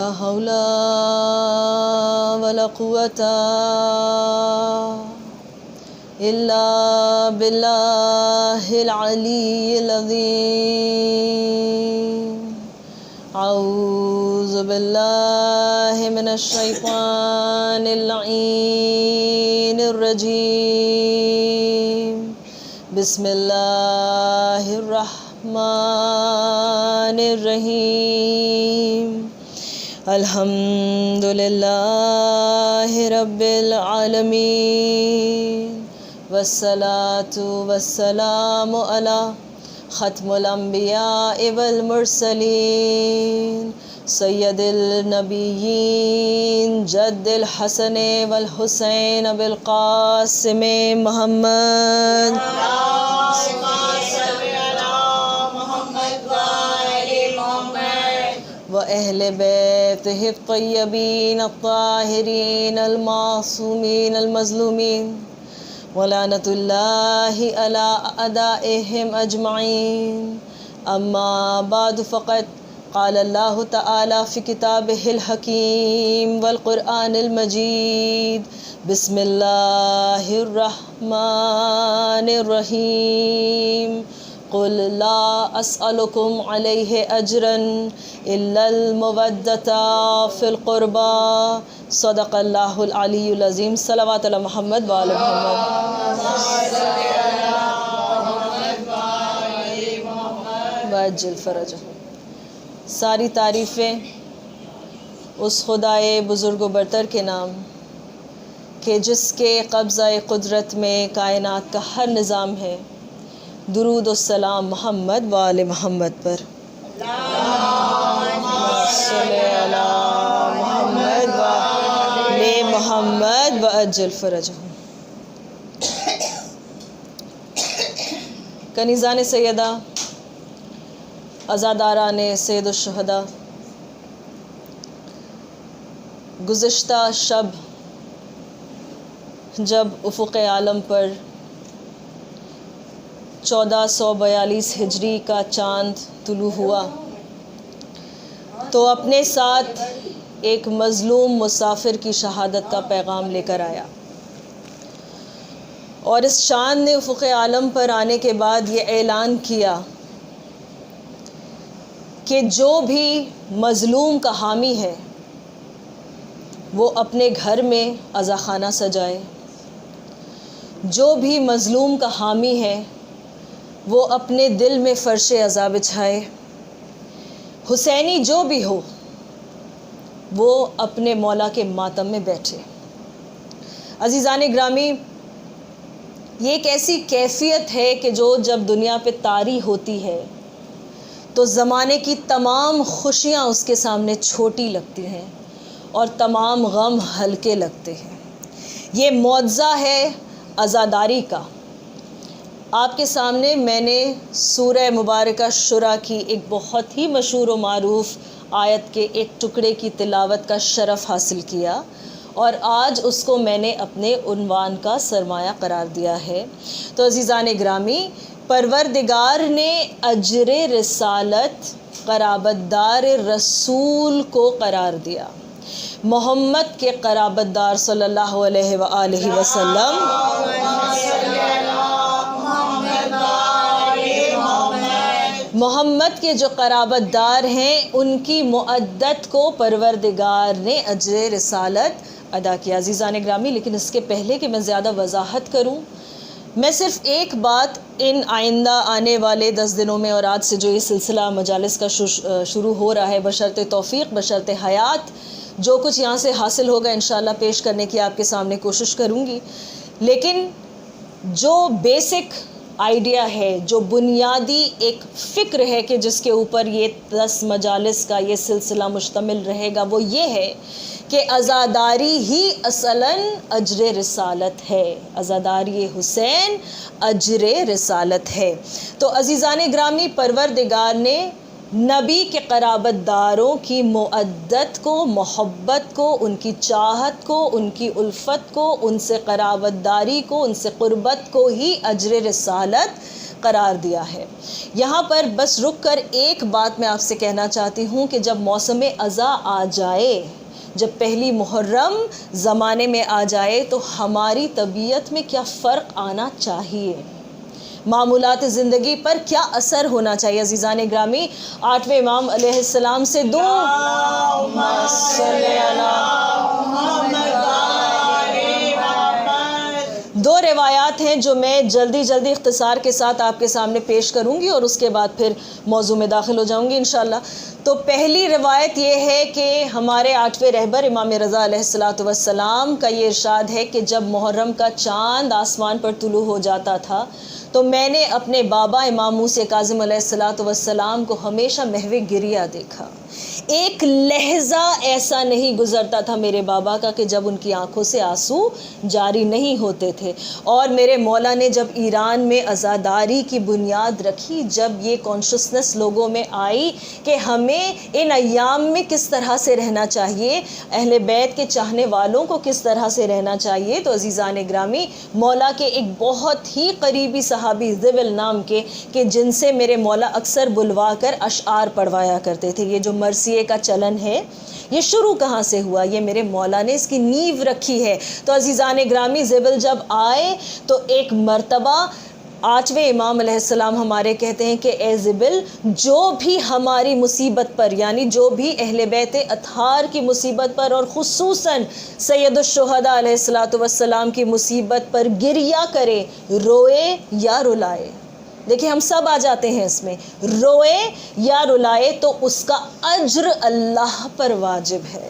لا حول ولا قوة إلا بالله العلي العظيم. أعوذ بالله من الشيطان اللعين الرجيم. بسم الله الرحمن الرحيم. الحمد لله رب العالمين، والصلاة والسلام على ختم الأنبياء والمرسلين سید النبیین جد الحسن والحسین ابو القاسم محمد وأهل بيته الطيبين الطاهرين المعصومين المظلومين ولعنة الله على أعدائهم أجمعين. أما بعد فقد قال الله تعالى في كتابه الحكيم والقرآن المجيد. بسم الله الرحمن الرحيم. قل لا أسألكم عليه أجرا إلا المودة في القربى. صدق الله العلي العظيم. صلوات على محمد وآل محمد. وعجل فرجه. ساری تعریفیں اس خدائے بزرگ و برتر کے نام کہ جس کے قبضہ قدرت میں کائنات کا ہر نظام ہے. درود و سلام محمد و آل محمد پر. صلی علی محمد و آل محمد و عجل فرجہ. کنیزان سیدہ، عزاداران سید الشہداء، گزشتہ شب جب افق عالم پر 1442 ہجری کا چاند طلوع ہوا تو اپنے ساتھ ایک مظلوم مسافر کی شہادت کا پیغام لے کر آیا، اور اس چاند نے افق عالم پر آنے کے بعد یہ اعلان کیا کہ جو بھی مظلوم کا حامی ہے وہ اپنے گھر میں عزاخانہ سجائے، جو بھی مظلوم کا حامی ہے وہ اپنے دل میں فرش عزا بچھائے، حسینی جو بھی ہو وہ اپنے مولا کے ماتم میں بیٹھے. عزیزان گرامی، یہ ایک ایسی کیفیت ہے کہ جو جب دنیا پہ طاری ہوتی ہے تو زمانے کی تمام خوشیاں اس کے سامنے چھوٹی لگتی ہیں اور تمام غم ہلکے لگتے ہیں. یہ معجزہ ہے عزاداری کا. آپ کے سامنے میں نے سورہ مبارکہ شورى کی ایک بہت ہی مشہور و معروف آیت کے ایک ٹکڑے کی تلاوت کا شرف حاصل کیا، اور آج اس کو میں نے اپنے عنوان کا سرمایہ قرار دیا ہے. تو عزیزان گرامی، پروردگار نے اجر رسالت قرابت دار رسول کو قرار دیا. محمد کے قرابت دار صلی اللہ علیہ وآلہ وسلم محمد کے جو قرابت دار ہیں ان کی مؤدت کو پروردگار نے اجر رسالت ادا کیا. عزیزان گرامی، لیکن اس کے پہلے کہ میں زیادہ وضاحت کروں، میں صرف ایک بات ان آئندہ آنے والے 10 دنوں میں اور آج سے جو یہ سلسلہ مجالس کا شروع ہو رہا ہے، بشرط توفیق بشرط حیات، جو کچھ یہاں سے حاصل ہوگا انشاءاللہ پیش کرنے کی آپ کے سامنے کوشش کروں گی. لیکن جو بیسک آئیڈیا ہے، جو بنیادی ایک فکر ہے کہ جس کے اوپر یہ 10 مجالس کا یہ سلسلہ مشتمل رہے گا، وہ یہ ہے کہ عزاداری ہی اصلاً اجر رسالت ہے. عزاداری حسین اجر رسالت ہے. تو عزیزان گرامی، پروردگار نے نبی کے قرابت داروں کی مودت کو، محبت کو، ان کی چاہت کو، ان کی الفت کو، ان سے قرابت داری کو، ان سے قربت کو ہی اجر رسالت قرار دیا ہے۔ یہاں پر بس رک کر ایک بات میں آپ سے کہنا چاہتی ہوں کہ جب موسم اذا آ جائے، جب پہلی محرم زمانے میں آ جائے تو ہماری طبیعت میں کیا فرق آنا چاہیے، معمولات زندگی پر کیا اثر ہونا چاہیے۔ عزیزان گرامی، 8ویں امام علیہ السلام سے دو روایات ہیں جو میں جلدی اختصار کے ساتھ آپ کے سامنے پیش کروں گی اور اس کے بعد پھر موضوع میں داخل ہو جاؤں گی انشاءاللہ۔ تو پہلی روایت یہ ہے کہ ہمارے 8ویں رہبر امام رضا علیہ السلام کا یہ ارشاد ہے کہ جب محرم کا چاند آسمان پر طلوع ہو جاتا تھا تو میں نے اپنے بابا امام موسیٰ کاظم علیہ السلام کو ہمیشہ محو گریہ دیکھا۔ ایک لہجہ ایسا نہیں گزرتا تھا میرے بابا کا کہ جب ان کی آنکھوں سے آنسو جاری نہیں ہوتے تھے۔ اور میرے مولا نے جب ایران میں عزاداری کی بنیاد رکھی، جب یہ کانشسنس لوگوں میں آئی کہ ہمیں ان ایام میں کس طرح سے رہنا چاہیے، اہل بیت کے چاہنے والوں کو کس طرح سے رہنا چاہیے، تو عزیزان گرامی، مولا کے ایک بہت ہی قریبی صحابی ذوال نام کے کہ جن سے میرے مولا اکثر بلوا کر اشعار پڑھوایا کرتے تھے۔ یہ جو مرثیے کا چلن ہے یہ شروع کہاں سے ہوا؟ یہ میرے مولا نے اس کی نیو رکھی ہے۔ تو عزیزان گرامی، ذوال جب آئے تو ایک مرتبہ 8ویں امام علیہ السلام ہمارے کہتے ہیں کہ اے ذوال، جو بھی ہماری مصیبت پر، یعنی جو بھی اہل بیت اطہار کی مصیبت پر اور خصوصاً سید الشہداء علیہ السلام کی مصیبت پر گریہ کرے، روئے یا رلائے، دیکھیں ہم سب آ جاتے ہیں اس میں، روئے یا رلائے تو اس کا اجر اللہ پر واجب ہے،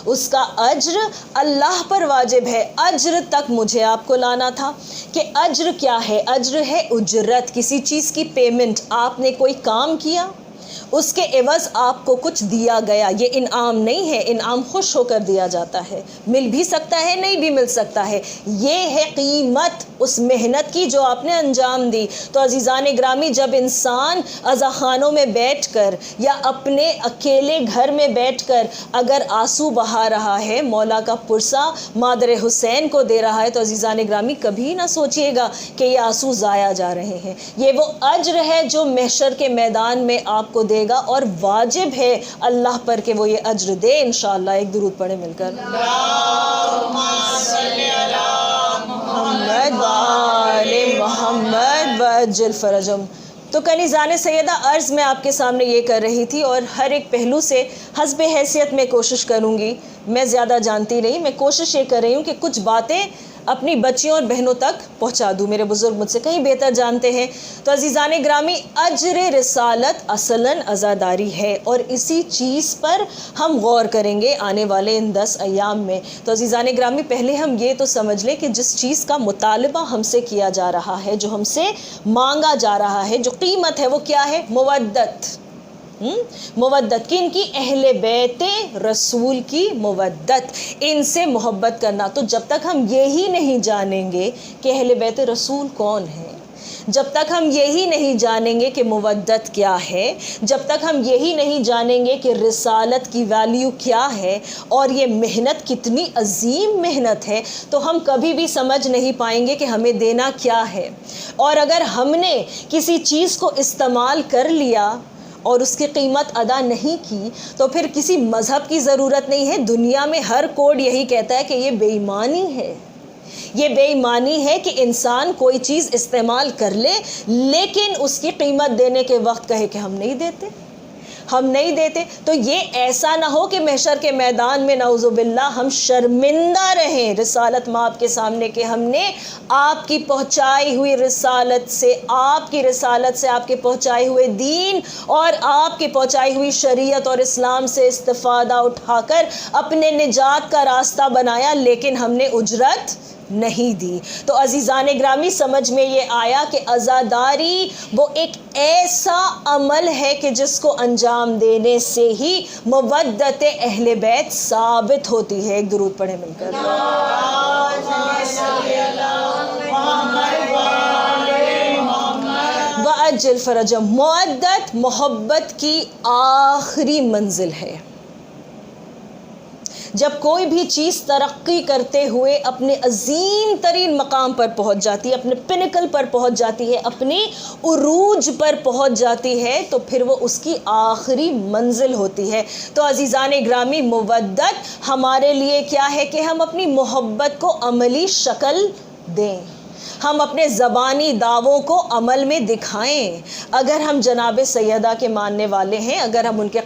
اس کا اجر اللہ پر واجب ہے۔ اجر تک مجھے آپ کو لانا تھا کہ اجر کیا ہے؟ اجر ہے اجرت، کسی چیز کی پیمنٹ۔ آپ نے کوئی کام کیا، اس کے عوض آپ کو کچھ دیا گیا، یہ انعام نہیں ہے، انعام خوش ہو کر دیا جاتا ہے، مل بھی سکتا ہے نہیں بھی مل سکتا ہے، یہ ہے قیمت اس محنت کی جو آپ نے انجام دی۔ تو عزیزان گرامی، جب انسان عزاخانوں میں بیٹھ کر یا اپنے اکیلے گھر میں بیٹھ کر اگر آنسو بہا رہا ہے، مولا کا پرسہ مادر حسین کو دے رہا ہے، تو عزیزان گرامی کبھی نہ سوچئے گا کہ یہ آنسو ضائع جا رہے ہیں، یہ وہ اجر ہے جو محشر کے میدان میں آپ کو دے گا، اور واجب ہے اللہ پر کہ وہ یہ اجر دے انشاءاللہ۔ ایک درود پڑھیں مل کر، اللہم صلی علی محمد وآل محمد وعجل فرجہم۔ تو کنیزان سیدہ، عرض میں آپ کے سامنے یہ کر رہی تھی اور ہر ایک پہلو سے حسب حیثیت میں کوشش کروں گی، میں زیادہ جانتی نہیں، میں کوشش یہ کر رہی ہوں کہ کچھ باتیں اپنی بچیوں اور بہنوں تک پہنچا دوں، میرے بزرگ مجھ سے کہیں بہتر جانتے ہیں۔ تو عزیزان گرامی، اجر رسالت اصلاً عزاداری ہے، اور اسی چیز پر ہم غور کریں گے آنے والے ان 10 ایام میں۔ تو عزیزان گرامی، پہلے ہم یہ تو سمجھ لیں کہ جس چیز کا مطالبہ ہم سے کیا جا رہا ہے، جو ہم سے مانگا جا رہا ہے، جو قیمت ہے، وہ کیا ہے؟ مودت۔ مودت کن کی؟ اہل بیت رسول کی مودت، ان سے محبت کرنا۔ تو جب تک ہم یہی نہیں جانیں گے کہ اہل بیت رسول کون ہے، جب تک ہم یہی نہیں جانیں گے کہ مودت کیا ہے، جب تک ہم یہی نہیں جانیں گے کہ رسالت کی ویلیو کیا ہے اور یہ محنت کتنی عظیم محنت ہے، تو ہم کبھی بھی سمجھ نہیں پائیں گے کہ ہمیں دینا کیا ہے۔ اور اگر ہم نے کسی چیز کو استعمال کر لیا اور اس کی قیمت ادا نہیں کی تو پھر کسی مذہب کی ضرورت نہیں ہے۔ دنیا میں ہر کوڈ یہی کہتا ہے کہ یہ بے ایمانی ہے، یہ بے ایمانی ہے کہ انسان کوئی چیز استعمال کر لے لیکن اس کی قیمت دینے کے وقت کہے کہ ہم نہیں دیتے، ہم نہیں دیتے۔ تو یہ ایسا نہ ہو کہ محشر کے میدان میں نعوذ باللہ ہم شرمندہ رہیں رسالت مآب کے سامنے کہ ہم نے آپ کی پہنچائی ہوئی رسالت سے، آپ کی رسالت سے، آپ کے پہنچائے ہوئے دین اور آپ کی پہنچائی ہوئی شریعت اور اسلام سے استفادہ اٹھا کر اپنے نجات کا راستہ بنایا، لیکن ہم نے اجرت نہیں دی۔ تو عزیزان گرامی، سمجھ میں یہ آیا کہ عزاداری وہ ایک ایسا عمل ہے کہ جس کو انجام دینے سے ہی مودت اہل بیت ثابت ہوتی ہے۔ ایک درود پڑھیں مل کر، وَأَجِّلْ فَرَجَهُمْ، مودت محبت کی آخری منزل ہے۔ جب کوئی بھی چیز ترقی کرتے ہوئے اپنے عظیم ترین مقام پر پہنچ جاتی ہے، اپنے پنکل پر پہنچ جاتی ہے، اپنی عروج پر پہنچ جاتی ہے، تو پھر وہ اس کی آخری منزل ہوتی ہے۔ تو عزیزان گرامی، مودت ہمارے لیے کیا ہے کہ ہم اپنی محبت کو عملی شکل دیں، ہم اپنے زبانی دعووں کو عمل میں دکھائیں۔ اگر ہم جناب سیدہ کے ماننے والے ہیں، اگر ہم ان کے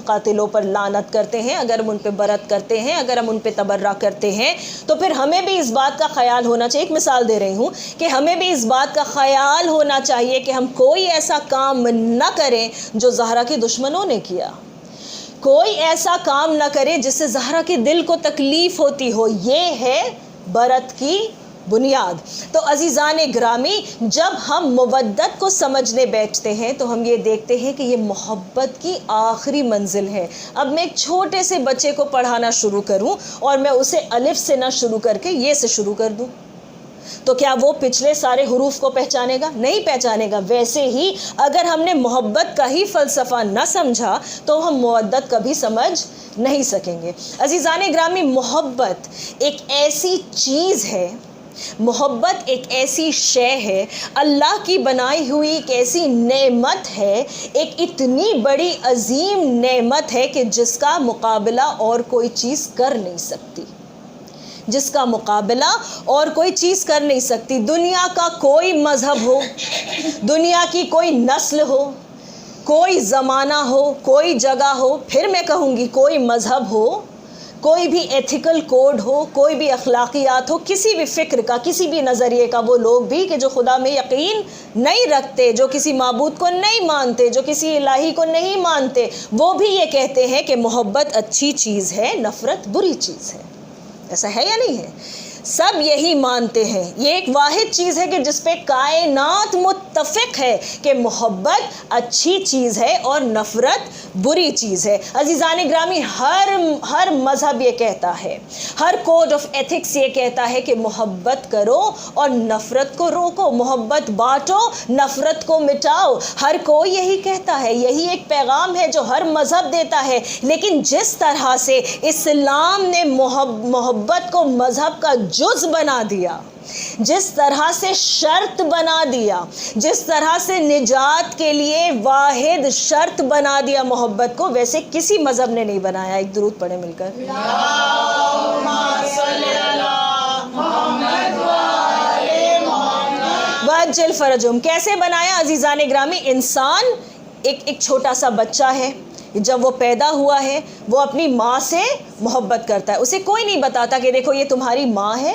قاتلوں پر لعنت کرتے ہیں، اگر ہم ان پہ برت کرتے ہیں، اگر ہم ان پہ تبرہ کرتے ہیں، تو پھر ہمیں بھی اس بات کا خیال ہونا چاہیے، ایک مثال دے رہی ہوں کہ ہمیں بھی اس بات کا خیال ہونا چاہیے کہ ہم کوئی ایسا کام نہ کریں جو زہرا کے دشمنوں نے کیا، کوئی ایسا کام نہ کریں جس سے زہرا کے دل کو تکلیف ہوتی ہو۔ یہ ہے برت کی بنیاد۔ تو عزیزان گرامی، جب ہم مودت کو سمجھنے بیٹھتے ہیں تو ہم یہ دیکھتے ہیں کہ یہ محبت کی آخری منزل ہے۔ اب میں ایک چھوٹے سے بچے کو پڑھانا شروع کروں اور میں اسے الف سے نہ شروع کر کے یہ سے شروع کر دوں، تو کیا وہ پچھلے سارے حروف کو پہچانے گا؟ نہیں پہچانے گا۔ ویسے ہی اگر ہم نے محبت کا ہی فلسفہ نہ سمجھا تو ہم مودت کبھی سمجھ نہیں سکیں گے۔ عزیزان گرامی، محبت ایک ایسی چیز ہے، محبت ایک ایسی شے ہے، اللہ کی بنائی ہوئی ایک ایسی نعمت ہے، ایک اتنی بڑی عظیم نعمت ہے کہ جس کا مقابلہ اور کوئی چیز کر نہیں سکتی، جس کا مقابلہ اور کوئی چیز کر نہیں سکتی۔ دنیا کا کوئی مذہب ہو، دنیا کی کوئی نسل ہو، کوئی زمانہ ہو، کوئی جگہ ہو، پھر میں کہوں گی کوئی مذہب ہو، کوئی بھی ایتھیکل کوڈ ہو، کوئی بھی اخلاقیات ہو، کسی بھی فکر کا، کسی بھی نظریے کا، وہ لوگ بھی کہ جو خدا میں یقین نہیں رکھتے، جو کسی معبود کو نہیں مانتے، جو کسی الہی کو نہیں مانتے، وہ بھی یہ کہتے ہیں کہ محبت اچھی چیز ہے، نفرت بری چیز ہے۔ ایسا ہے یا نہیں ہے؟ سب یہی مانتے ہیں۔ یہ ایک واحد چیز ہے کہ جس پہ کائنات متفق ہے کہ محبت اچھی چیز ہے اور نفرت بری چیز ہے۔ عزیزان گرامی، ہر مذہب یہ کہتا ہے، ہر کوڈ آف ایتھکس یہ کہتا ہے کہ محبت کرو اور نفرت کو روکو، محبت بانٹو، نفرت کو مٹاؤ۔ ہر کوئی یہی کہتا ہے، یہی ایک پیغام ہے جو ہر مذہب دیتا ہے۔ لیکن جس طرح سے اسلام نے محبت کو مذہب کا جز بنا دیا، جس طرح سے شرط بنا دیا، جس طرح سے نجات کے لیے واحد شرط بنا دیا محبت کو، ویسے کسی مذہب نے نہیں بنایا۔ ایک درود پڑھیں مل کر، اللہم صلی علی محمد وآل محمد وعجل فرجہم۔ کیسے بنایا عزیزان گرامی؟ انسان ایک چھوٹا سا بچہ ہے، جب وہ پیدا ہوا ہے وہ اپنی ماں سے محبت کرتا ہے، اسے کوئی نہیں بتاتا کہ دیکھو یہ تمہاری ماں ہے،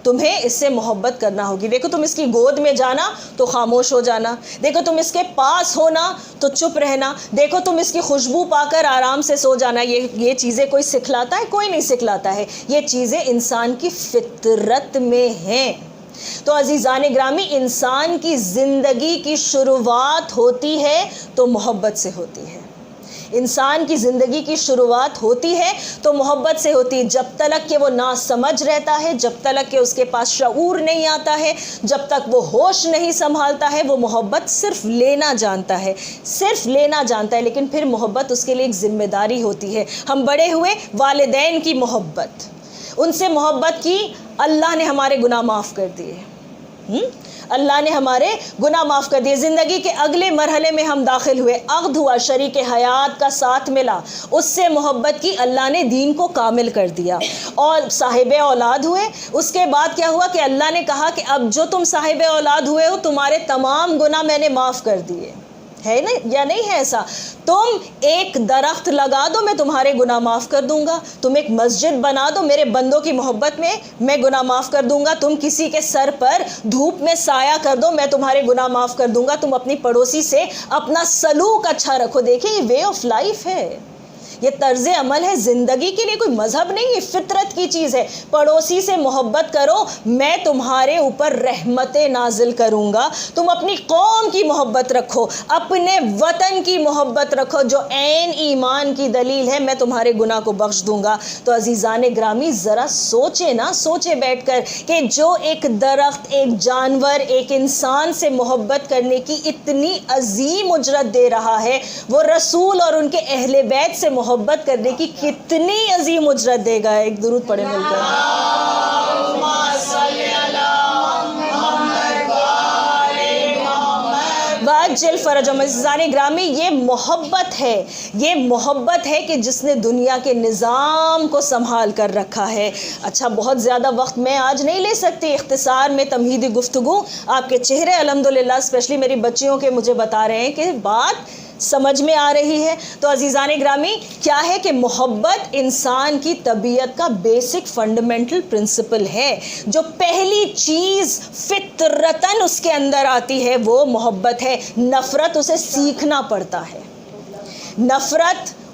تمہیں اس سے محبت کرنا ہوگی، دیکھو تم اس کی گود میں جانا تو خاموش ہو جانا، دیکھو تم اس کے پاس ہونا تو چپ رہنا، دیکھو تم اس کی خوشبو پا کر آرام سے سو جانا۔ یہ چیزیں کوئی سکھلاتا ہے؟ کوئی نہیں سکھلاتا ہے، یہ چیزیں انسان کی فطرت میں ہیں۔ تو عزیزان گرامی، انسان کی زندگی کی شروعات ہوتی ہے تو محبت سے ہوتی ہے، انسان کی زندگی کی شروعات ہوتی ہے تو محبت سے ہوتی ہے۔ جب تک کہ وہ ناسمجھ رہتا ہے، جب تک کہ اس کے پاس شعور نہیں آتا ہے، جب تک وہ ہوش نہیں سنبھالتا ہے، وہ محبت صرف لینا جانتا ہے، صرف لینا جانتا ہے۔ لیکن پھر محبت اس کے لیے ایک ذمہ داری ہوتی ہے۔ ہم بڑے ہوئے، والدین کی محبت، ان سے محبت کی، اللہ نے ہمارے گناہ معاف کر دیے، اللہ نے ہمارے گناہ معاف کر دیے۔ زندگی کے اگلے مرحلے میں ہم داخل ہوئے، عقد ہوا، شریک حیات کا ساتھ ملا، اس سے محبت کی، اللہ نے دین کو کامل کر دیا اور صاحب اولاد ہوئے۔ اس کے بعد کیا ہوا کہ اللہ نے کہا کہ اب جو تم صاحب اولاد ہوئے ہو، تمہارے تمام گناہ میں نے معاف کر دیے۔ ہے نا یا نہیں ہے ایسا؟ تم ایک درخت لگا دو، میں تمہارے گناہ معاف کر دوں گا، تم ایک مسجد بنا دو، میرے بندوں کی محبت میں گناہ معاف کر دوں گا، تم کسی کے سر پر دھوپ میں سایہ کر دو، میں تمہارے گناہ معاف کر دوں گا، تم اپنی پڑوسی سے اپنا سلوک اچھا رکھو۔ دیکھیں یہ وے آف لائف ہے، یہ طرز عمل ہے زندگی کے لیے، کوئی مذہب نہیں، یہ فطرت کی چیز ہے۔ پڑوسی سے محبت کرو، میں تمہارے اوپر رحمتیں نازل کروں گا۔ تم اپنی قوم کی محبت رکھو، اپنے وطن کی محبت رکھو، جو عین ایمان کی دلیل ہے، میں تمہارے گناہ کو بخش دوں گا۔ تو عزیزان گرامی ذرا سوچے بیٹھ کر کہ جو ایک درخت، ایک جانور، ایک انسان سے محبت کرنے کی اتنی عظیم اجرت دے رہا ہے، وہ رسول اور ان کے اہل بیت سے محبت کرنے کی کتنی عظیم اجرت دے گا۔ ایک درود پڑھیں مل کر۔ وَعَجِّلْ فَرَجَهُمْ۔ عزیزان گرامی یہ محبت ہے کہ جس نے دنیا کے نظام کو سنبھال کر رکھا ہے۔ اچھا بہت زیادہ وقت میں آج نہیں لے سکتی، اختصار میں تمہیدی گفتگو، آپ کے چہرے الحمدللہ اسپیشلی میری بچیوں کے مجھے بتا رہے ہیں کہ بات سمجھ میں آ رہی ہے۔ تو عزیزان گرامی کیا ہے کہ محبت انسان کی طبیعت کا بیسک فنڈامنٹل پرنسپل ہے۔ جو پہلی چیز فطرتاً اس کے اندر آتی ہے وہ محبت ہے۔ نفرت اسے سیکھنا پڑتا ہے،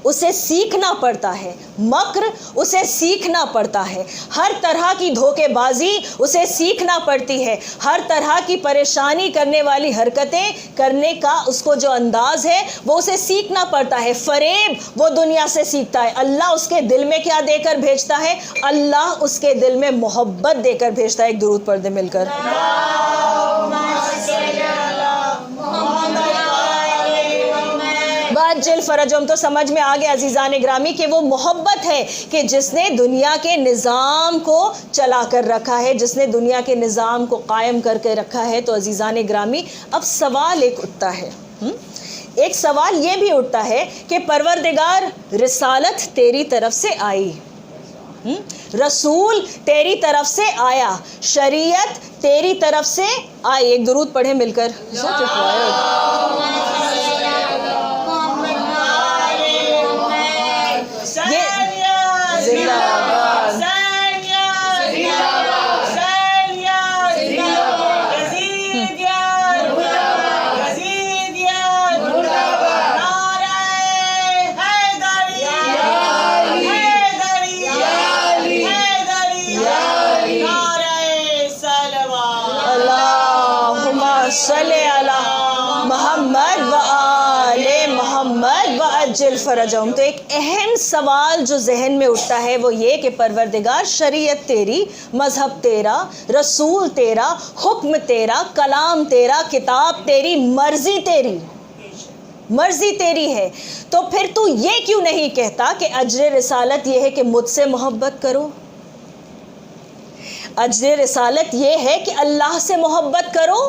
اسے سیکھنا پڑتا ہے، مکر اسے سیکھنا پڑتا ہے، ہر طرح کی دھوکے بازی اسے سیکھنا پڑتی ہے، ہر طرح کی پریشانی کرنے والی حرکتیں کرنے کا اس کو جو انداز ہے وہ اسے سیکھنا پڑتا ہے۔ فریب وہ دنیا سے سیکھتا ہے۔ اللہ اس کے دل میں کیا دے کر بھیجتا ہے؟ اللہ اس کے دل میں محبت دے کر بھیجتا ہے۔ ایک درود پڑھ دے مل کر۔ وَعَجِّلْ فَرَجَهُمْ۔ تو سمجھ میں آگے عزیزان گرامی کہ وہ محبت ہے کہ جس نے دنیا کے نظام کو چلا کر رکھا ہے، جس نے دنیا کے نظام کو قائم کر کے رکھا ہے۔ تو عزیزان گرامی اب سوال ایک اٹھتا ہے، ایک سوال یہ بھی اٹھتا ہے کہ پروردگار رسالت تیری طرف سے آئی، رسول تیری طرف سے آیا، شریعت تیری طرف سے آئی۔ ایک درود پڑھیں مل کر۔ صلی علی محمد و آل محمد وعجل فرجہم۔ تو ایک اہم سوال جو ذہن میں اٹھتا ہے وہ یہ کہ پروردگار شریعت تیری، مذہب تیرا، رسول تیرا، حکم تیرا، کلام تیرا، کتاب تیری، مرضی تیری ہے، تو پھر تو یہ کیوں نہیں کہتا کہ اجر رسالت یہ ہے کہ مجھ سے محبت کرو؟ اجر رسالت یہ ہے کہ اللہ سے محبت کرو۔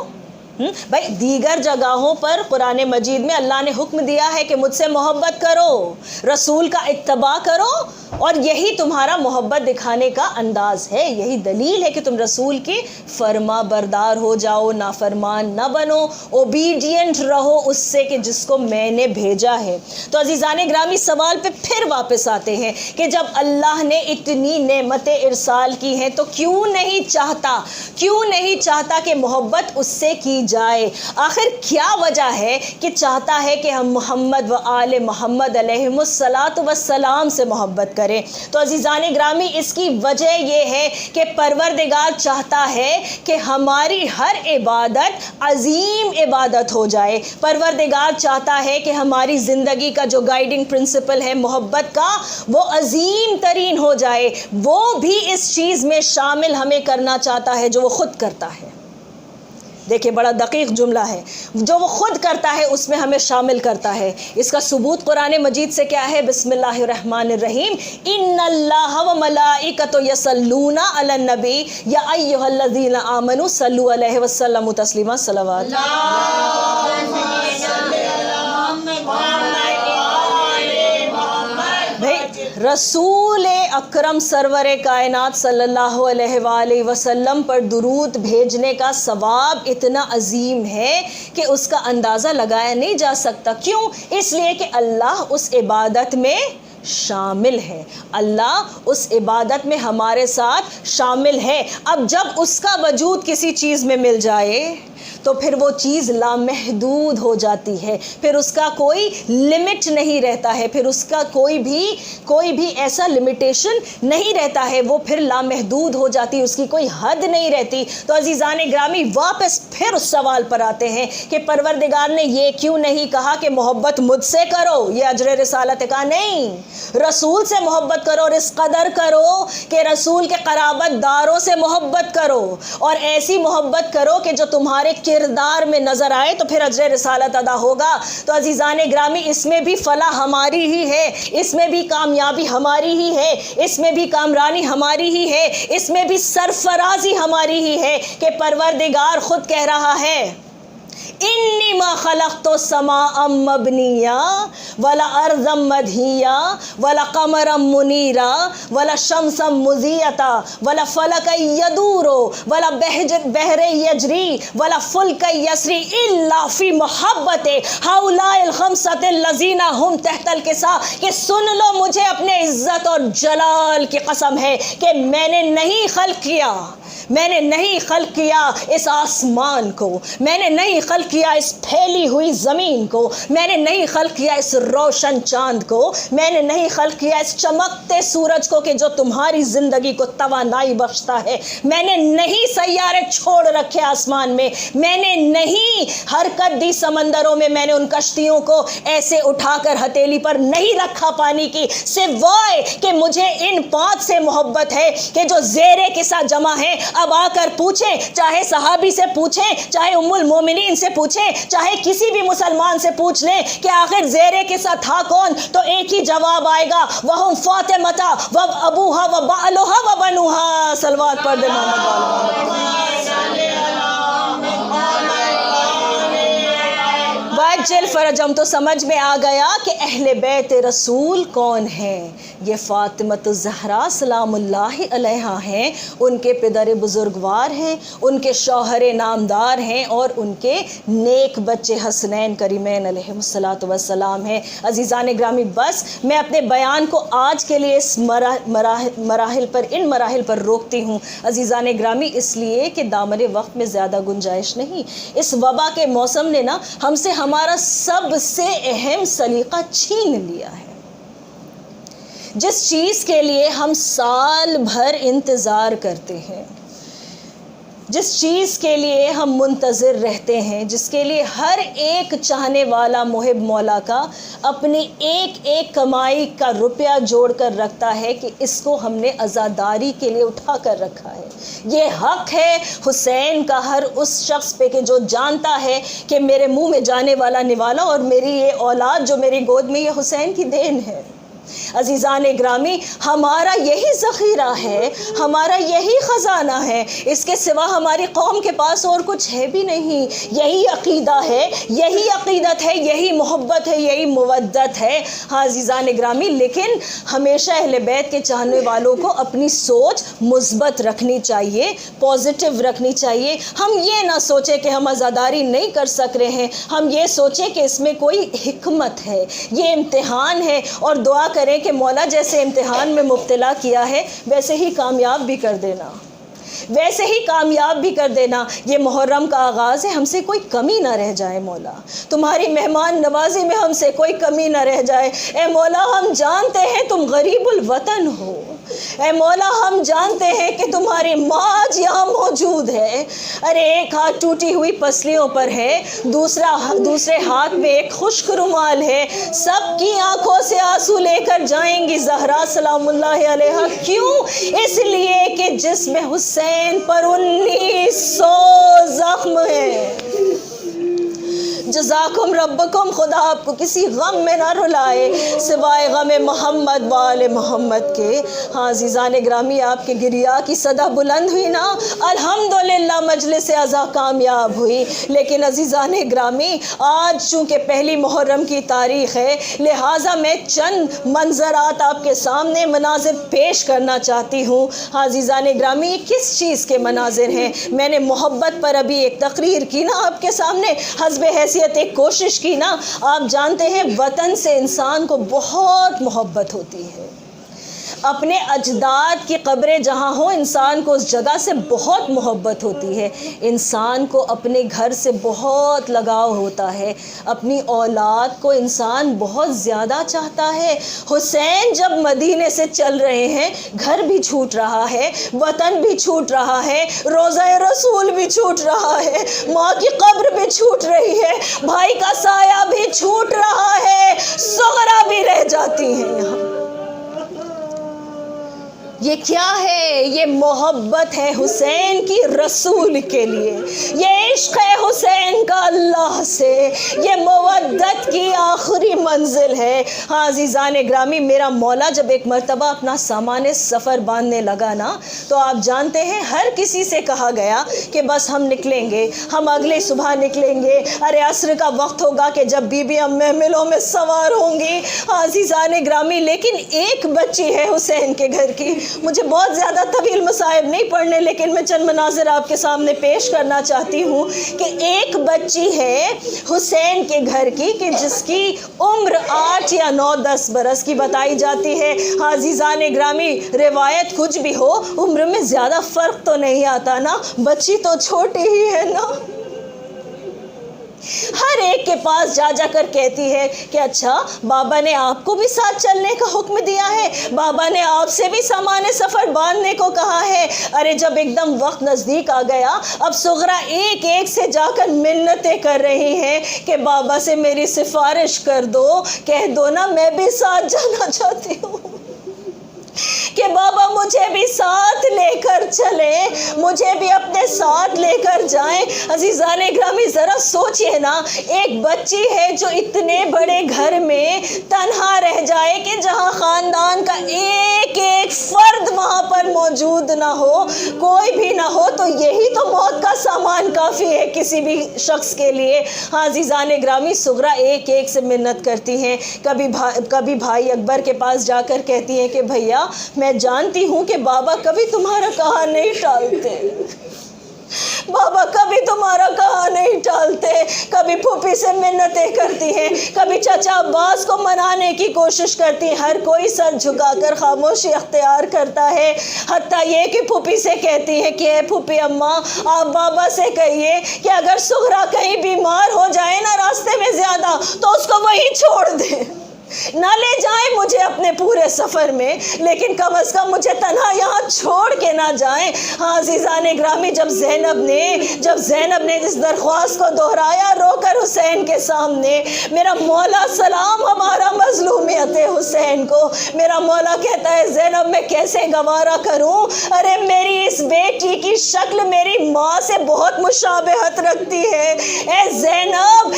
بھائی دیگر جگہوں پر قرآن مجید میں اللہ نے حکم دیا ہے کہ مجھ سے محبت کرو، رسول کا اتباع کرو، اور یہی تمہارا محبت دکھانے کا انداز ہے، یہی دلیل ہے کہ تم رسول کے فرما بردار ہو جاؤ، نافرمان نہ بنو، اوبیڈینٹ رہو اس سے کہ جس کو میں نے بھیجا ہے۔ تو عزیزان گرامی سوال پہ پھر واپس آتے ہیں کہ جب اللہ نے اتنی نعمتیں ارسال کی ہیں تو کیوں نہیں چاہتا کہ محبت اس سے کی جائے؟ آخر کیا وجہ ہے کہ چاہتا ہے کہ ہم محمد و آل محمد علیہم الصلاۃ والسلام سے محبت کریں؟ تو عزیزان گرامی اس کی وجہ یہ ہے کہ پروردگار چاہتا ہے کہ ہماری ہر عبادت عظیم عبادت ہو جائے۔ پروردگار چاہتا ہے کہ ہماری زندگی کا جو گائیڈنگ پرنسپل ہے محبت کا وہ عظیم ترین ہو جائے۔ وہ بھی اس چیز میں شامل ہمیں کرنا چاہتا ہے جو وہ خود کرتا ہے۔ دیکھیں بڑا دقیق جملہ ہے، جو وہ خود کرتا ہے اس میں ہمیں شامل کرتا ہے۔ اس کا ثبوت قرآن مجید سے کیا ہے؟ بسم اللہ الرحمن الرحیم، ان اللہ و ملائکۃ یصلون علی النبی یا ایھا الذین آمنوا صلوا علیہ وسلم تسلیما۔ صلوات رسول اکرم سرور کائنات صلی اللہ علیہ وآلہ وسلم پر درود بھیجنے کا ثواب اتنا عظیم ہے کہ اس کا اندازہ لگایا نہیں جا سکتا۔ کیوں؟ اس لیے کہ اللہ اس عبادت میں شامل ہے، اللہ اس عبادت میں ہمارے ساتھ شامل ہے۔ اب جب اس کا وجود کسی چیز میں مل جائے تو پھر وہ چیز لامحدود ہو جاتی ہے، پھر اس کا کوئی لمٹ نہیں رہتا ہے، پھر اس کا کوئی بھی ایسا لمیٹیشن نہیں رہتا ہے، وہ پھر لامحدود ہو جاتی، اس کی کوئی حد نہیں رہتی۔ تو عزیزان گرامی واپس پھر اس سوال پر آتے ہیں کہ پروردگار نے یہ کیوں نہیں کہا کہ محبت مجھ سے کرو، یہ اجر رسالت کا نہیں، رسول سے محبت کرو اور اس قدر کرو کہ رسول کے قرابت داروں سے محبت کرو، اور ایسی محبت کرو کہ جو تمہارے کردار میں نظر آئے، تو پھر اجر رسالت ادا ہوگا۔ تو عزیزان گرامی اس میں بھی فلاح ہماری ہی ہے، اس میں بھی کامیابی ہماری ہی ہے، اس میں بھی کامرانی ہماری ہی ہے، اس میں بھی سرفرازی ہماری ہی ہے کہ پروردگار خود کہہ رہا ہے انی ما خلقت السماء مبنیا ولا ارضا مدحیا ولا قمرا منیرا ولا شمسا مضیتا ولا فلکا یدور ولا بحر یجری ولا فلک یسری الا فی محبت ہؤلاء الخمسۃ الذین هم تحت الکساء، کہ سن لو مجھے اپنے عزت اور جلال کی قسم ہے کہ میں نے نہیں خلق کیا، میں نے نہیں خلق کیا اس آسمان کو، میں نے نہیں خلق کیا اس پھیلی ہوئی زمین کو، میں نے نہیں خلق کیا اس روشن چاند کو، میں نے نہیں خلق کیا اس چمکتے سورج کو کہ جو تمہاری زندگی کو توانائی بخشتا ہے، میں نے نہیں سیارے چھوڑ رکھے آسمان میں نے نہیں حرکت دی سمندروں میں نے ان کشتیوں کو ایسے اٹھا کر ہتھیلی پر نہیں رکھا پانی کی، سوائے کہ مجھے ان 5 سے محبت ہے کہ جو زیر کے ساتھ جمع ہے۔ اب آ کر پوچھیں، چاہے صحابی سے پوچھیں، چاہے ام المومنین سے پوچھیں، چاہے کسی بھی مسلمان سے پوچھ لیں کہ آخر زیرے کے ساتھ تھا کون، تو ایک ہی جواب آئے گا، وَهُمْ فَاطِمَةَ وَأَبُوهَا وَبَعْلُهَا وَبَنُوهَا۔ صلوات پڑھ دے محمد وَعَجِّلْ فَرَجَهُمْ۔ تو سمجھ میں آ گیا کہ اہل بیت رسول کون ہیں، یہ فاطمۃ الزہرا سلام اللہ علیہا ہیں، ان کے پدر بزرگوار ہیں، ان کے شوہر نامدار ہیں، اور ان کے نیک بچے حسنین کریمین علیہ الصلاۃ والسلام ہیں۔ عزیزان گرامی بس میں اپنے بیان کو آج کے لیے اس ان مراحل پر روکتی ہوں عزیزان گرامی، اس لیے کہ دامن وقت میں زیادہ گنجائش نہیں۔ اس وبا کے موسم نے نا ہم سے ہمارا سب سے اہم سلیقہ چھین لیا ہے۔ جس چیز کے لیے ہم سال بھر انتظار کرتے ہیں، جس چیز کے لیے ہم منتظر رہتے ہیں، جس کے لیے ہر ایک چاہنے والا محب مولا کا اپنی ایک ایک کمائی کا روپیہ جوڑ کر رکھتا ہے کہ اس کو ہم نے عزاداری کے لیے اٹھا کر رکھا ہے۔ یہ حق ہے حسین کا ہر اس شخص پہ کہ جو جانتا ہے کہ میرے منہ میں جانے والا نوالا اور میری یہ اولاد جو میری گود میں، یہ حسین کی دین ہے۔ عزیزان گرامی ہمارا یہی ذخیرہ ہے، ہمارا یہی خزانہ ہے، اس کے سوا ہماری قوم کے پاس اور کچھ ہے بھی نہیں۔ یہی عقیدہ ہے، یہی عقیدت ہے، یہی محبت ہے، یہی مودت ہے۔ ہاں عزیزان گرامی، لیکن ہمیشہ اہل بیت کے چاہنے والوں کو اپنی سوچ مثبت رکھنی چاہیے، پازیٹیو رکھنی چاہیے۔ ہم یہ نہ سوچیں کہ ہم عزاداری نہیں کر سک رہے ہیں، ہم یہ سوچیں کہ اس میں کوئی حکمت ہے، یہ امتحان ہے، اور دعا کریں کہ مولا جیسے امتحان میں مبتلا کیا ہے ویسے ہی کامیاب بھی کر دینا، ویسے ہی کامیاب بھی کر دینا۔ یہ محرم کا آغاز ہے، ہم سے کوئی کمی نہ رہ جائے مولا، تمہاری مہمان نوازی میں ہم سے کوئی کمی نہ رہ جائے۔ اے مولا ہم جانتے ہیں تم غریب الوطن ہو، اے مولا ہم جانتے ہیں کہ تمہاری ماں آج یہاں موجود ہے۔ ارے ایک ہاتھ ٹوٹی ہوئی پسلیوں پر ہے، دوسرے ہاتھ میں ایک خشک رومال ہے، سب کی آنکھوں سے آنسو لے کر جائیں گی زہرا سلام اللہ علیہا۔ کیوں؟ اس لیے کہ جسم حسین پر 1900 زخم ہیں۔ جزاکم ربکم، خدا آپ کو کسی غم میں نہ رلائے سوائے غم محمد وآل محمد کے۔ ہاں عزیزان گرامی آپ کے گریا کی صدا بلند ہوئی نا، الحمدللہ مجلس عزا کامیاب ہوئی۔ لیکن عزیزان گرامی آج چونکہ پہلی محرم کی تاریخ ہے، لہٰذا میں چند منظرات آپ کے سامنے مناظر پیش کرنا چاہتی ہوں۔ ہاں عزیزان گرامی یہ کس چیز کے مناظر ہیں؟ میں نے محبت پر ابھی ایک تقریر کی نا آپ کے سامنے، حسب حیثیت ایک کوشش کی نا۔ آپ جانتے ہیں وطن سے انسان کو بہت محبت ہوتی ہے، اپنے اجداد کی قبریں جہاں ہوں انسان کو اس جگہ سے بہت محبت ہوتی ہے، انسان کو اپنے گھر سے بہت لگاؤ ہوتا ہے، اپنی اولاد کو انسان بہت زیادہ چاہتا ہے۔ حسین جب مدینے سے چل رہے ہیں، گھر بھی چھوٹ رہا ہے، وطن بھی چھوٹ رہا ہے، روضہ رسول بھی چھوٹ رہا ہے، ماں کی قبر بھی چھوٹ رہی ہے، بھائی کا سایہ بھی چھوٹ رہا ہے، صغرا بھی رہ جاتی ہیں یہاں۔ یہ کیا ہے؟ یہ محبت ہے حسین کی رسول کے لیے، یہ عشق ہے حسین کا اللہ سے، یہ مودت کی آخری منزل ہے۔ ہاں عزیزان گرامی، میرا مولا جب ایک مرتبہ اپنا سامان سفر باندھنے لگا نا، تو آپ جانتے ہیں ہر کسی سے کہا گیا کہ بس ہم نکلیں گے، ہم اگلے صبح نکلیں گے، ارے عصر کا وقت ہوگا کہ جب بیویاں محملوں میں سوار ہوں گی۔ ہاں عزیزان گرامی، لیکن ایک بچی ہے حسین کے گھر کی، مجھے بہت زیادہ طویل مصائب نہیں پڑھنے، لیکن میں چند مناظر آپ کے سامنے پیش کرنا چاہتی ہوں کہ ایک بچی ہے حسین کے گھر کی کہ جس کی عمر 8 یا 9 10 برس کی بتائی جاتی ہے۔ ہاں عزیزان گرامی، روایت کچھ بھی ہو، عمر میں زیادہ فرق تو نہیں آتا نا، بچی تو چھوٹی ہی ہے نا۔ ہر ایک کے پاس جا جا کر کہتی ہے کہ اچھا بابا نے آپ کو بھی ساتھ چلنے کا حکم دیا ہے، بابا نے آپ سے بھی سامان سفر باندھنے کو کہا ہے۔ ارے جب ایک دم وقت نزدیک آ گیا، اب صغرا ایک ایک سے جا کر منتیں کر رہی ہیں کہ بابا سے میری سفارش کر دو، کہہ دو نا میں بھی ساتھ جانا چاہتی ہوں، کہ بابا مجھے بھی ساتھ لے کر چلیں، مجھے بھی اپنے ساتھ لے کر جائیں۔ عزیزان گرامی ذرا سوچئے نا، ایک بچی ہے جو اتنے بڑے گھر میں تنہا رہ جائے کہ جہاں خاندان کا ایک ایک فرد وہاں پر موجود نہ ہو، کوئی بھی نہ ہو، تو یہی تو موت کا سامان کافی ہے کسی بھی شخص کے لیے۔ ہاں عزیزان گرامی، صغرا ایک ایک سے منت کرتی ہیں، کبھی بھائی اکبر کے پاس جا کر کہتی ہیں کہ بھیا میں جانتی ہوں کہ بابا کبھی تمہارا کہا نہیں ٹالتے، بابا کبھی تمہارا کہا نہیں ٹالتے۔ کبھی پھوپھی سے منتیں کرتی ہیں، کبھی چچا عباس کو منانے کی کوشش کرتی ہیں، ہر کوئی سر جھکا کر خاموشی اختیار کرتا ہے، حتیٰ یہ کہ پھوپھی سے کہتی ہیں کہ اے پھوپھی اماں، آپ بابا سے کہیے کہ اگر صغرا کہیں بیمار ہو جائے نا راستے میں زیادہ، تو اس کو وہیں چھوڑ دیں، نہ لے جائیں مجھے اپنے پورے سفر میں، لیکن کم از کم مجھے تنہا یہاں چھوڑ کے نہ جائیں۔ ہاں عزیزان گرامی، جب زینب نے اس درخواست کو دہرایا رو کر حسین کے سامنے، میرا مولا سلام ہمارا مظلومیت حسین کو، میرا مولا کہتا ہے زینب میں کیسے گوارا کروں، ارے میری اس بیٹی کی شکل میری ماں سے بہت مشابہت رکھتی ہے، اے زینب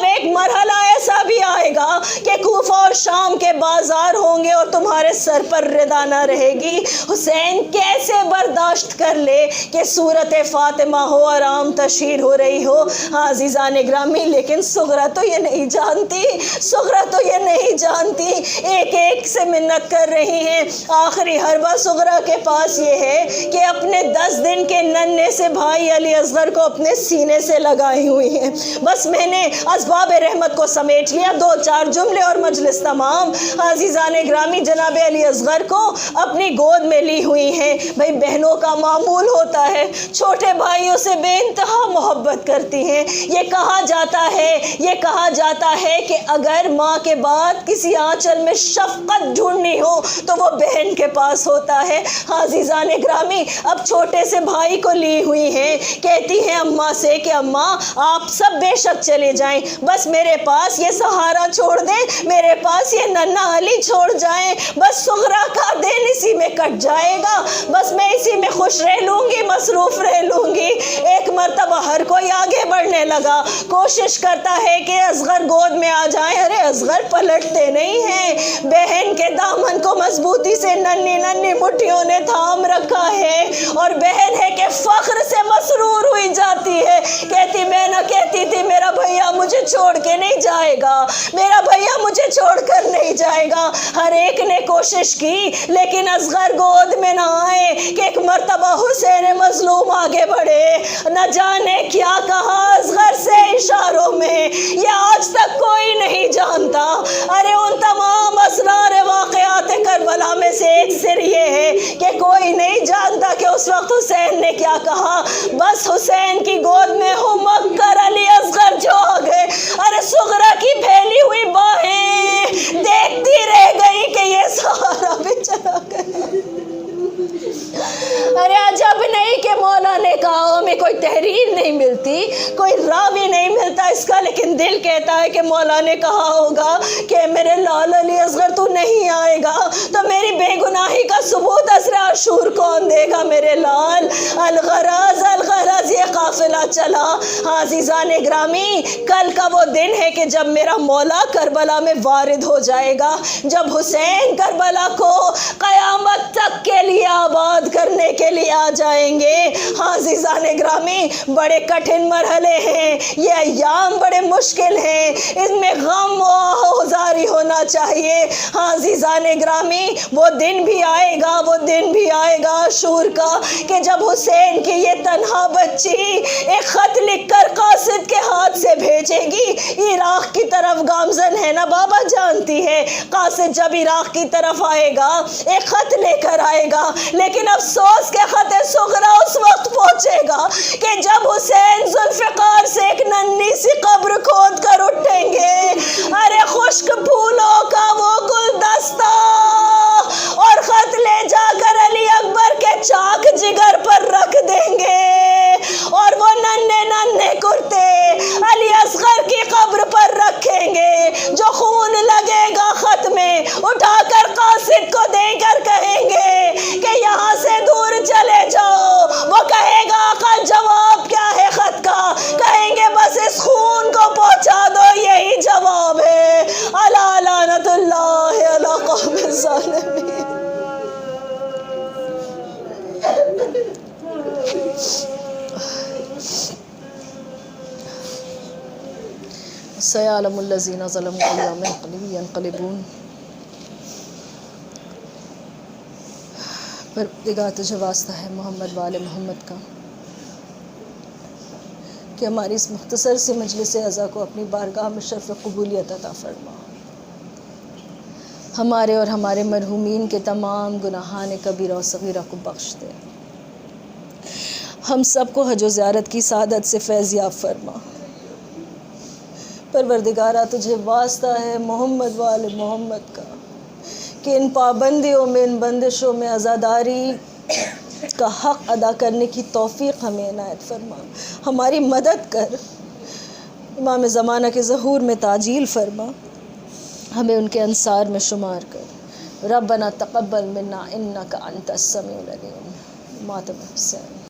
ایک مرحلہ ایسا بھی آئے گا کہ کوفہ اور شام کے بازار ہوں گے اور تمہارے سر پر ردا نہ رہے گی۔ حسین کیسے برداشت کر لے کہ صورت فاطمہ ہو، آرام تشہیر ہو رہی ہو۔ ہاں عزیزان گرامی، لیکن صغرا تو یہ نہیں جانتی، ایک ایک سے منت کر رہی ہیں۔ آخری حربہ صغرا کے پاس یہ ہے کہ اپنے 10 دن کے ننھے سے بھائی علی اصغر کو اپنے سینے سے لگائی ہوئی ہیں، بس میں نے اسباب رحمت کو سمیٹ لیا، 2-4 جملے اور مجلس تمام۔ عزیزان گرامی، جناب علی اصغر کو اپنی گود میں لی ہوئی ہیں۔ بھائی بہنوں کا معمول ہوتا ہے، چھوٹے بھائیوں سے بے انتہا محبت کرتی ہیں۔ یہ کہا جاتا ہے کہ اگر ماں کے بعد کسی آنچل میں شفقت ڈھونڈنی ہو تو وہ بہن کے پاس ہوتا ہے۔ عزیزان گرامی، اب چھوٹے سے بھائی کو لی ہوئی ہیں، کہتی ہیں اماں سے کہ اماں آپ سب بے شک چلے جائیں، بس میرے پاس یہ سہارا چھوڑ دیں، میرے پاس یہ ننھا علی چھوڑ جائیں، بس صغرا کا دن اسی میں کٹ جائے گا، بس میں اسی میں خوش رہ لوں گی، مصروف رہ لوں گی۔ ایک مرتبہ ہر کوئی آگے بڑھنے لگا، کوشش کرتا ہے کہ اصغر گود میں آ جائیں، ارے اصغر پلٹتے نہیں ہیں، بہن کے دامن کو مضبوطی سے ننھی مٹھیوں نے تھام رکھا ہے، اور بہن ہے کہ فخر سے مسرور ہوئی جاتی ہے، کہتی میں نہ کہتی تھی میرا بھیا مجھے چھوڑ کے نہیں جائے گا، میرا بھیا مجھے چھوڑ کر نہیں جائے گا۔ ہر ایک نے کوشش کی، لیکن لیکن اصغر گود میں نہ آئے کہ ایک مرتبہ حسین مظلوم آگے بڑھے. نہ جانے کیا کہا اصغر سے اشاروں میں، یہ آج تک کوئی نہیں جانتا. ارے ان تمام اسرار واقعات کربلا میں سے ایک سر یہ ہے کہ کوئی نہیں جانتا کہ اس وقت حسین نے کیا کہا. بس حسین کی گود میں ہمک کر علی اصغر جو آ گئے. ارے صغرا کی پھیلی ہوئی باہیں دیکھتی رہ گئی کہ یہ سہارا بھی چلا گیا. ارے عجب نہیں کہ مولا نے کہا ہمیں کوئی تحریر نہیں ملتی، کوئی راوی نہیں ملتا اس کا، لیکن دل کہتا ہے کہ مولا نے کہا ہوگا کہ میرے لال علی اصغر تو نہیں آئے گا تو میری بے گناہی کا ثبوت عصر عاشور کون دے گا میرے لال. الغرض الغرض یہ قافلہ چلا. عزیزان گرامی، کل کا وہ دن ہے کہ جب میرا مولا کربلا میں وارد ہو جائے گا، جب حسین کربلا کو قیامت تک کے لیے آباد کرنے کے لیے آ جائیں گے. عزیزان گرامی، بڑے کٹھن مرحلے ہیں، یہ ایام بڑے مشکل ہیں، اس میں غم و آہوزاری ہونا چاہیے. عزیزان گرامی، وہ دن بھی آئے گا، وہ دن بھی آئے گا عاشور کا کہ جب حسین کی یہ تنہا بچی ایک خط لکھ کر قاصد کے ہاتھ سے بھیجے گی. عراق کی طرف گامزن ہے نا بابا، جانتی ہے قاصد جب عراق کی طرف آئے گا ایک خط لے کر آئے گا، لیکن افسوس کے خط صغرا اس وقت پہنچے گا کہ جب حسین ذوالفقار سے ایک ننھی سی قبر کھود کر اٹھیں گے. ارے خشک پھولوں کا وہ گلدستہ اور خط لے جا کر علی اکبر کے چاک جگر پر رکھ دیں گے، اور وہ ننھے ننھے کرتے علی اصغر کی قبر پر رکھیں گے. جو خون لگے گا خط میں اٹھا کر قاصد کو دے کر کہیں گے کہ یہاں سے دور چلے جاؤ. وہ کہے گا آقا جواب کیا ہے خط کا؟ کہیں گے بس اس خون کو پہنچا دو، یہی جواب ہے. الا لعنت اللہ علی قوم الظالمین. سيعلم الذين ظلموا أي منقلب ينقلبون. پروردگار تجھے واسطہ ہے محمد والے محمد کا کہ ہماری اس مختصر سی مجلس عزا کو اپنی بارگاہ میں شرف قبولیت عطا فرما. ہمارے اور ہمارے مرحومین کے تمام گناہان کبیرہ و صغیرہ کو بخش دے. ہم سب کو حج و زیارت کی سعادت سے فیض یاب فرما. پروردگارہ تجھے واسطہ ہے محمد والے محمد کا کہ ان پابندیوں میں، ان بندشوں میں عزاداری کا حق ادا کرنے کی توفیق ہمیں عنایت فرما. ہماری مدد کر، امام زمانہ کے ظہور میں تعجیل فرما، ہمیں ان کے انصار میں شمار کر. ربنا تقبل منا انک انت السمیع العلیم. ماتم حسین.